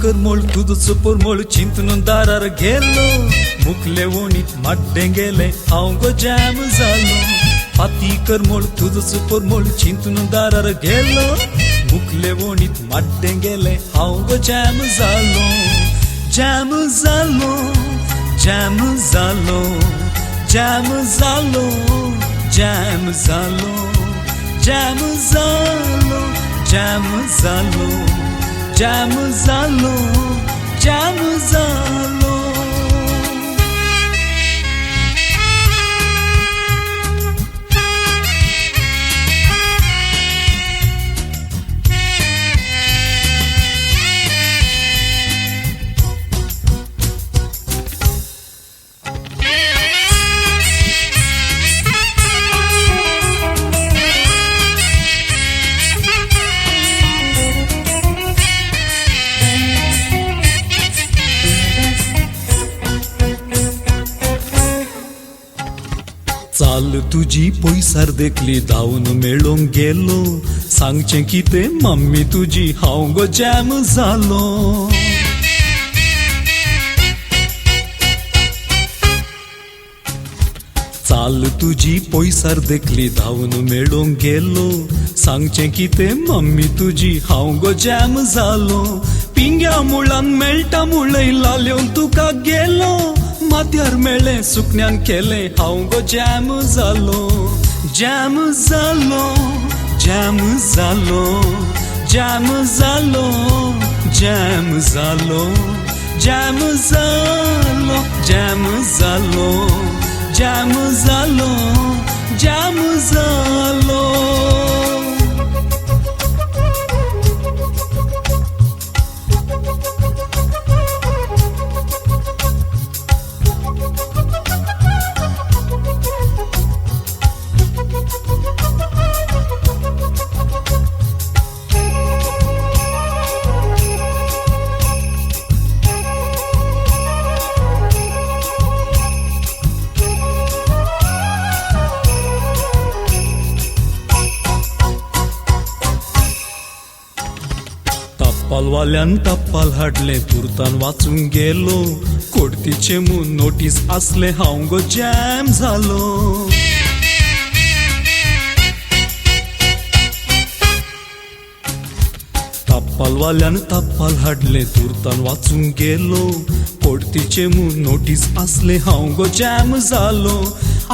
करमोळ तुझ पोरमोळ चिंतून दारार गेलो मुखले वणीत माड्डे गेले हांव गो जॅम जालो पाती करमोळ तुझ पोरमोळ चिंतून दारार गेलो मुखले वणीत माड्डे गेले हांव गो जॅम जालो जॅम जालो जॅम जालो जॅम जालो जॅम जालो जॅम जालो जॅम जालो जॅम जालो जॅम जालो चाल तुझी पयसार देखली धावून मेळोंक गेलो सांगचे किते मम्मी तुझी हांव गो जॅम जालो चाल तुझी पयसार देखली धावून मेळोंक गेलो सांगचे किते मम्मी तुझी हांव गो जॅम जालो पिंग्या मुळान मेळटा मुळय लाल्योन तुका गेलो माथ्यार मेळे सुकण्यान केले हांव गो जॅम जालो जॅम जालो जॅम जालो जॅम जालो जॅम जालो जॅम जालो जॅम जालो जॅम जालो जॅम जालो टप्पालवाल्यान टप्पाल हाडले तुर्तान वाचून गेलो कोर्टीचे मून नोटीस आसले हांव गो जॅम जालो टप्पालवाल्यान टप्पाल हाडले तुर्तान वाचून गेलो कोर्टीचे मून नोटीस आसले हांव गो जॅम जालो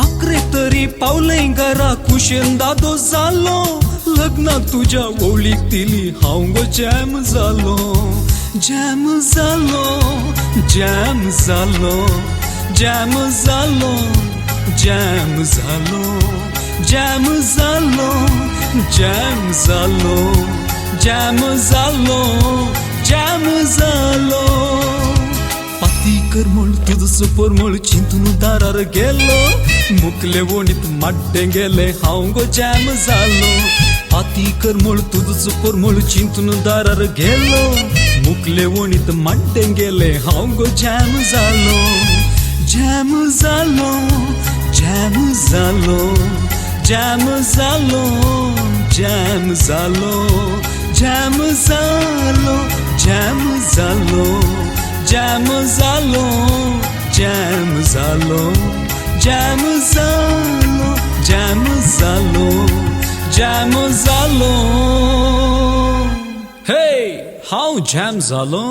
आखरे तरी पावले घरा कुशेन दादो जालो लग्नाक तुझ्या ओळीक दिली हांव गो जॅम जालो जॅम जालो जॅम जालो जॅम जालो जॅम जालो जॅम जालो जॅम जालो जॅम जालो जॅम जालो पाती करमोळ तुझ पोरमोळ चिंतून दारार गेलो मुखले वणीत माड्डे गेले हांव गो जॅम जालो पाती करमोळ तुझ पोरमोळ चिंतून दारार गेलो मुखले वणीत माड्डे गेले हांव गो जॅम जालो जॅम जालो जॅम जालो जॅम जालो जॅम जालो जॅम जालो जॅम जालो जॅम जालो जॅम जालो जॅम जालो जॅम जालो जॅम जालो हे हांव जॅम जालो